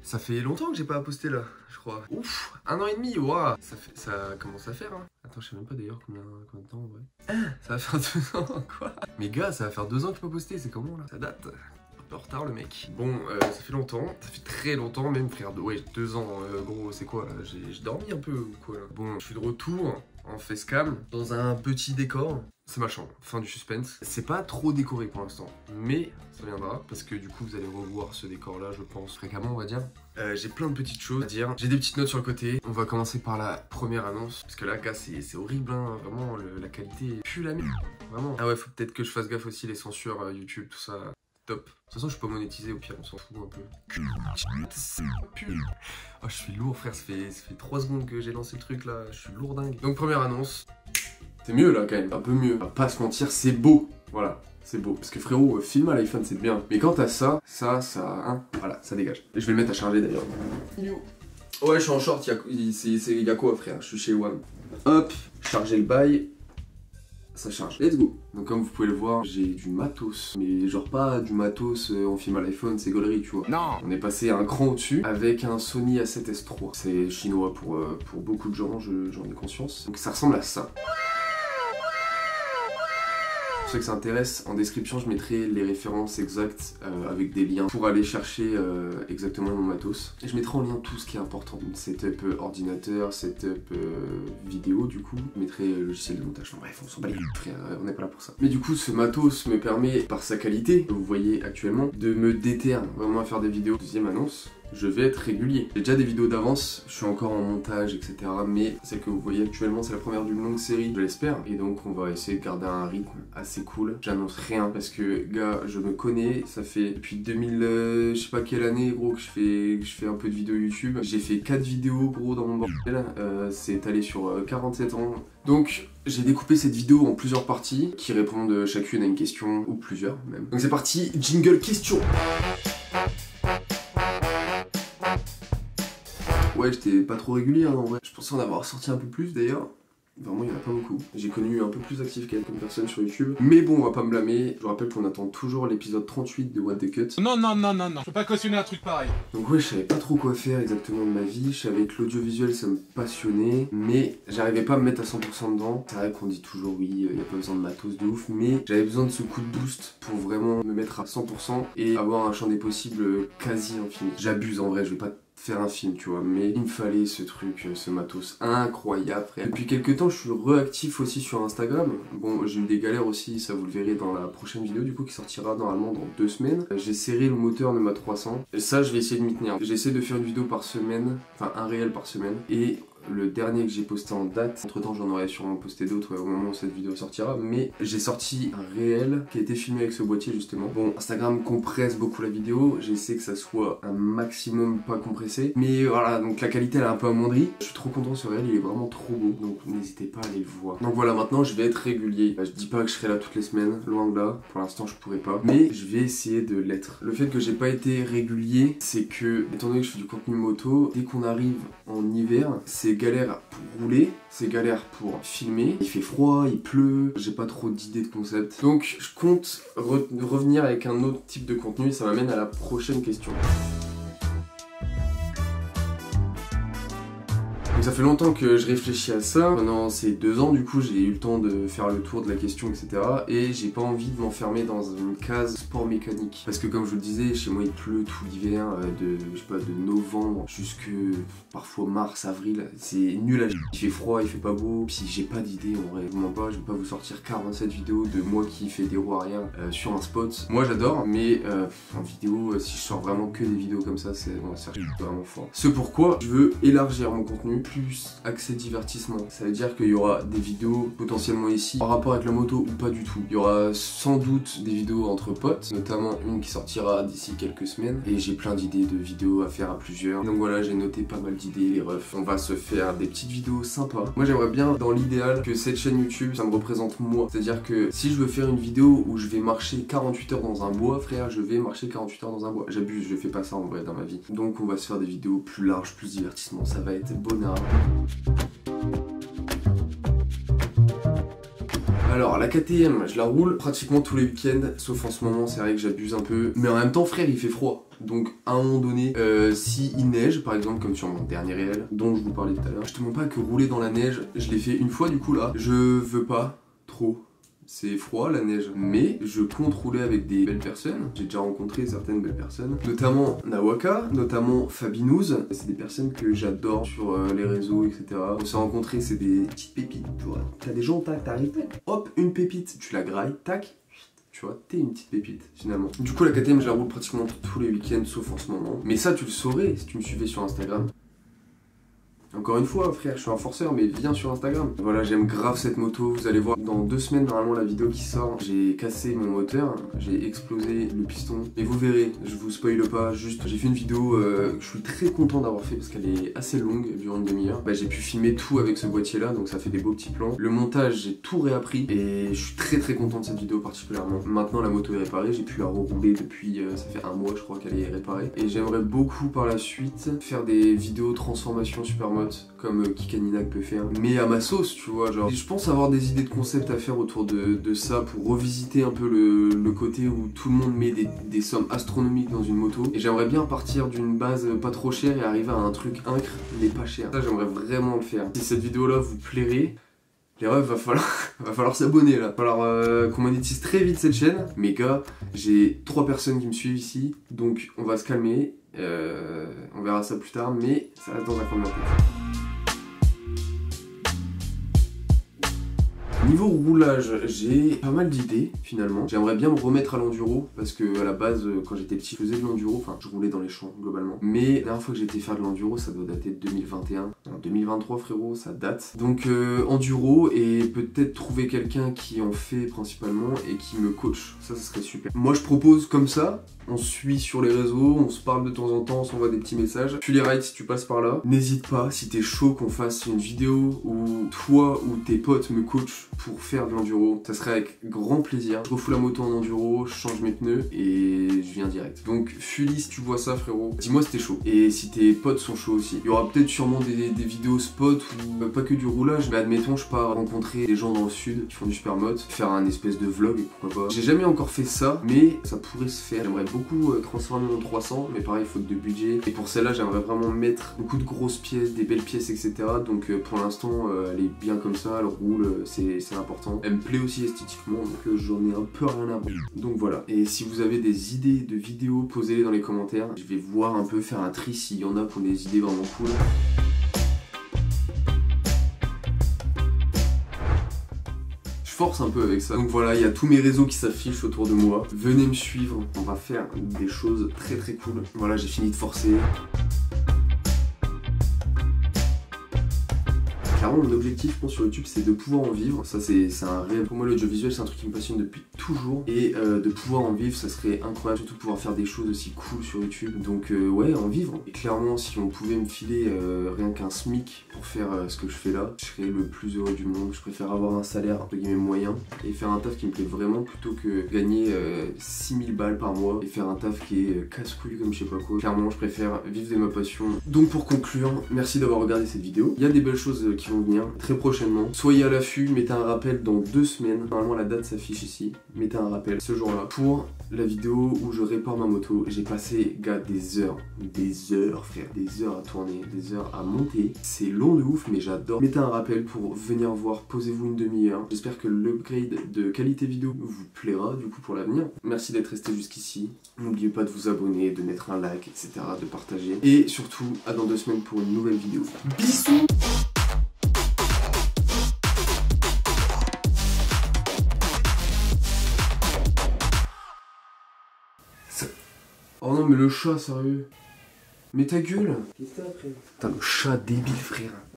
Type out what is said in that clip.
Ça fait longtemps que j'ai pas posté là, je crois. Ouf, 1 an et demi, waouh. Ça commence à faire, hein. Attends, je sais même pas d'ailleurs combien de temps en vrai. Ah, ça va faire 2 ans, quoi. Mais gars, ça va faire 2 ans que je peux pas posté, c'est comment là? Ça date. Un peu en retard le mec. Bon, ça fait longtemps, ça fait très longtemps même frère. Ouais, 2 ans, gros, c'est quoi là? J'ai dormi un peu ou quoi là? Bon, je suis de retour en facecam dans un petit décor. C'est ma chambre, fin du suspense. C'est pas trop décoré pour l'instant, mais ça viendra parce que du coup vous allez revoir ce décor là je pense fréquemment on va dire. J'ai plein de petites choses à dire, j'ai des petites notes sur le côté. On va commencer par la première annonce parce que là gars c'est horrible hein, vraiment la qualité pue la merde, vraiment. Ah ouais faut peut-être que je fasse gaffe aussi les censures YouTube tout ça. Top. De toute façon je suis pas monétisé au pire on s'en fout un peu. Oh je suis lourd frère, ça fait 3 secondes que j'ai lancé le truc là, je suis lourdingue. Donc première annonce. C'est mieux là quand même, un peu mieux. On va pas se mentir, c'est beau. Voilà, c'est beau. Parce que frérot, film à l'iPhone c'est bien. Mais quand t'as ça, hein, voilà, ça dégage. Et je vais le mettre à charger d'ailleurs. Ouais, je suis en short, y a quoi frère? Je suis chez WAM. Hop, charger le bail. Ça charge. Let's go. Donc comme vous pouvez le voir, j'ai du matos. Mais genre pas du matos en film à l'iPhone, c'est gaulerie, tu vois. Non. On est passé un cran au-dessus avec un Sony A7S III. C'est chinois pour beaucoup de gens, j'en ai conscience. Donc ça ressemble à ça. Pour ceux que ça intéresse, en description je mettrai les références exactes avec des liens pour aller chercher exactement mon matos. Et je mettrai en lien tout ce qui est important. Setup ordinateur, setup vidéo du coup. Je mettrai logiciel de montage. Enfin, bref, on s'en bat les couilles frère, on n'est pas là pour ça. Mais du coup ce matos me permet, par sa qualité, que vous voyez actuellement, de me déterre vraiment à faire des vidéos. Deuxième annonce. Je vais être régulier. J'ai déjà des vidéos d'avance, je suis encore en montage, etc. Mais celle que vous voyez actuellement, c'est la première d'une longue série, je l'espère. Et donc on va essayer de garder un rythme assez cool. J'annonce rien parce que, gars, je me connais. Ça fait depuis 2000, je sais pas quelle année, gros, que je fais un peu de vidéos YouTube. J'ai fait 4 vidéos, gros, dans mon bordel. C'est étalé sur 47 ans. Donc, j'ai découpé cette vidéo en plusieurs parties qui répondent chacune à une question, ou plusieurs même. Donc c'est parti, jingle question. Ouais, j'étais pas trop régulier hein, en vrai. Je pensais en avoir sorti un peu plus d'ailleurs. Vraiment, il y en a pas beaucoup. J'ai connu un peu plus actif qu'elle comme personne sur YouTube. Mais bon, on va pas me blâmer. Je vous rappelle qu'on attend toujours l'épisode 38 de What the Cut. Non, je peux pas cautionner un truc pareil. Donc ouais, je savais pas trop quoi faire exactement de ma vie. Je savais que l'audiovisuel, ça me passionnait. Mais j'arrivais pas à me mettre à 100% dedans. C'est vrai qu'on dit toujours oui, il y a pas besoin de matos de ouf. Mais j'avais besoin de ce coup de boost pour vraiment me mettre à 100% et avoir un champ des possibles quasi infini. J'abuse en vrai, je vais pas faire un film tu vois, mais il me fallait ce truc, ce matos incroyable frère. Depuis quelques temps je suis réactif aussi sur Instagram. Bon j'ai eu des galères aussi, ça vous le verrez dans la prochaine vidéo du coup qui sortira normalement dans 2 semaines. J'ai serré le moteur de ma 300 et ça je vais essayer de m'y tenir. J'essaie de faire une vidéo par semaine, enfin un réel par semaine. Et le dernier que j'ai posté en date, entre temps j'en aurais sûrement posté d'autres au moment où cette vidéo sortira, mais j'ai sorti un réel qui a été filmé avec ce boîtier justement. Bon, Instagram compresse beaucoup la vidéo, j'essaie que ça soit un maximum pas compressé, mais voilà, donc la qualité elle est un peu amoindrie. Je suis trop content de ce réel, il est vraiment trop beau, donc n'hésitez pas à aller le voir. Donc voilà, maintenant je vais être régulier. Je dis pas que je serai là toutes les semaines, loin de là, pour l'instant je pourrais pas, mais je vais essayer de l'être. Le fait que j'ai pas été régulier, c'est que, étant donné que je fais du contenu moto, dès qu'on arrive en hiver, c'est galère pour rouler, c'est galère pour filmer, il fait froid, il pleut, j'ai pas trop d'idées de concept. Donc je compte revenir avec un autre type de contenu et ça m'amène à la prochaine question. Donc ça fait longtemps que je réfléchis à ça, pendant ces 2 ans du coup j'ai eu le temps de faire le tour de la question etc. Et j'ai pas envie de m'enfermer dans une case sport mécanique. Parce que comme je vous le disais, chez moi il pleut tout l'hiver, je sais pas, de novembre jusque parfois mars, avril, c'est nul à chier. Il fait froid, il fait pas beau, puis j'ai pas d'idée en vrai, vraiment pas, je vais pas vous sortir 47 vidéos de moi qui fait des roues arrière sur un spot. Moi j'adore, mais en vidéo, si je sors vraiment que des vidéos comme ça, c'est vraiment fort. Ce pourquoi je veux élargir mon contenu, plus accès divertissement. Ça veut dire qu'il y aura des vidéos potentiellement ici en rapport avec la moto ou pas du tout. Il y aura sans doute des vidéos entre potes, notamment une qui sortira d'ici quelques semaines. Et j'ai plein d'idées de vidéos à faire à plusieurs. Donc voilà, j'ai noté pas mal d'idées, les refs. On va se faire des petites vidéos sympas. Moi j'aimerais bien, dans l'idéal, que cette chaîne YouTube, ça me représente moi. C'est-à-dire que si je veux faire une vidéo où je vais marcher 48 heures dans un bois, frère, je vais marcher 48 heures dans un bois. J'abuse, je fais pas ça en vrai dans ma vie. Donc on va se faire des vidéos plus larges, plus divertissement. Ça va être bonheur. Alors la KTM, je la roule pratiquement tous les week-ends, sauf en ce moment, c'est vrai que j'abuse un peu. Mais en même temps, frère, il fait froid. Donc à un moment donné, si il neige, par exemple comme sur mon dernier réel, dont je vous parlais tout à l'heure, je te mens pas que rouler dans la neige, je l'ai fait une fois du coup là, je veux pas trop. C'est froid la neige, mais je compte rouler avec des belles personnes. J'ai déjà rencontré certaines belles personnes, notamment Nawaka, notamment Fabinouz. C'est des personnes que j'adore sur les réseaux, etc. On s'est rencontrés, c'est des petites pépites, tu vois. T'as des gens, t'arrives, hop, une pépite, tu la grailles, tac. Tu vois, t'es une petite pépite finalement. Du coup la KTM je la roule pratiquement tous les week-ends sauf en ce moment. Mais ça tu le saurais si tu me suivais sur Instagram. Encore une fois frère, je suis un forceur mais viens sur Instagram. Voilà, j'aime grave cette moto, vous allez voir dans 2 semaines normalement la vidéo qui sort. J'ai cassé mon moteur, j'ai explosé le piston. Et vous verrez, je vous spoile pas, juste j'ai fait une vidéo que je suis très content d'avoir fait parce qu'elle est assez longue, elle dure une demi-heure. J'ai pu filmer tout avec ce boîtier là, donc ça fait des beaux petits plans. Le montage, j'ai tout réappris et je suis très content de cette vidéo particulièrement. Maintenant la moto est réparée, j'ai pu la rerouler depuis, ça fait un mois je crois qu'elle est réparée. Et j'aimerais beaucoup par la suite faire des vidéos transformation supermode comme Kikaninac peut faire, mais à ma sauce, tu vois, genre. Et je pense avoir des idées de concept à faire autour de ça pour revisiter un peu le côté où tout le monde met des sommes astronomiques dans une moto. Et j'aimerais bien partir d'une base pas trop chère et arriver à un truc incre mais pas cher. Ça j'aimerais vraiment le faire. Si cette vidéo là vous plairait, les refs, va falloir s'abonner là. Va falloir qu'on monétise très vite cette chaîne. Mais gars, j'ai 3 personnes qui me suivent ici, donc on va se calmer. On verra ça plus tard, mais ça reste dans un coin de ma tête. Niveau roulage, j'ai pas mal d'idées finalement. J'aimerais bien me remettre à l'enduro parce que à la base, quand j'étais petit, je faisais de l'enduro, enfin je roulais dans les champs globalement. Mais la dernière fois que j'ai été faire de l'enduro, ça doit dater de 2021. En 2023 frérot, ça date. Donc enduro et peut-être trouver quelqu'un qui en fait principalement et qui me coach. Ça serait super. Moi je propose comme ça. On se suit sur les réseaux, on se parle de temps en temps, on s'envoie des petits messages. Tu les rides si tu passes par là. N'hésite pas, si t'es chaud qu'on fasse une vidéo où toi ou tes potes me coachent pour faire de l'enduro, ça serait avec grand plaisir. Je refous la moto en enduro, je change mes pneus et je viens direct. Donc Fully, si tu vois ça frérot, dis-moi si t'es chaud. Et si tes potes sont chauds aussi. Il y aura peut-être sûrement des vidéos spot ou pas que du roulage, mais admettons je pars rencontrer des gens dans le sud qui font du supermode, faire un espèce de vlog, pourquoi pas. J'ai jamais encore fait ça, mais ça pourrait se faire. J'aimerais beaucoup transformer mon 300, mais pareil faute de budget. Et pour celle-là j'aimerais vraiment mettre beaucoup de grosses pièces, des belles pièces, etc. Donc pour l'instant elle est bien comme ça, elle roule, c'est important. Elle me plaît aussi esthétiquement, donc j'en ai un peu rien à voir. Donc voilà. Et si vous avez des idées de vidéos, posez-les dans les commentaires. Je vais voir un peu, faire un tri s'il y en a qui ont des idées vraiment cool. Force un peu avec ça. Donc voilà, il y a tous mes réseaux qui s'affichent autour de moi. Venez me suivre, on va faire des choses très cool. Voilà, j'ai fini de forcer. Clairement, mon objectif, je pense, sur YouTube, c'est de pouvoir en vivre. Ça, c'est un rêve. Pour moi, l'audiovisuel, c'est un truc qui me passionne depuis toujours. Et de pouvoir en vivre, ça serait incroyable. Surtout pouvoir faire des choses aussi cool sur YouTube. Donc, ouais, en vivre. Et clairement, si on pouvait me filer rien qu'un SMIC pour faire ce que je fais là, je serais le plus heureux du monde. Je préfère avoir un salaire, entre guillemets, moyen et faire un taf qui me plaît vraiment plutôt que gagner 6000 balles par mois et faire un taf qui est casse-couille comme je sais pas quoi. Clairement, je préfère vivre de ma passion. Donc, pour conclure, merci d'avoir regardé cette vidéo. Il y a des belles choses qui vont venir très prochainement. Soyez à l'affût, mettez un rappel dans 2 semaines. Normalement la date s'affiche ici. Mettez un rappel ce jour-là pour la vidéo où je répare ma moto. J'ai passé, gars, des heures frère, des heures à tourner, des heures à monter. C'est long de ouf mais j'adore. Mettez un rappel pour venir voir, posez-vous une demi-heure. J'espère que l'upgrade de qualité vidéo vous plaira du coup pour l'avenir. Merci d'être resté jusqu'ici. N'oubliez pas de vous abonner, de mettre un like, etc., de partager. Et surtout, à dans 2 semaines pour une nouvelle vidéo. Bisous. Oh non mais le chat, sérieux. Mais ta gueule. Qu'est-ce que t'as après? Putain, le chat débile frère.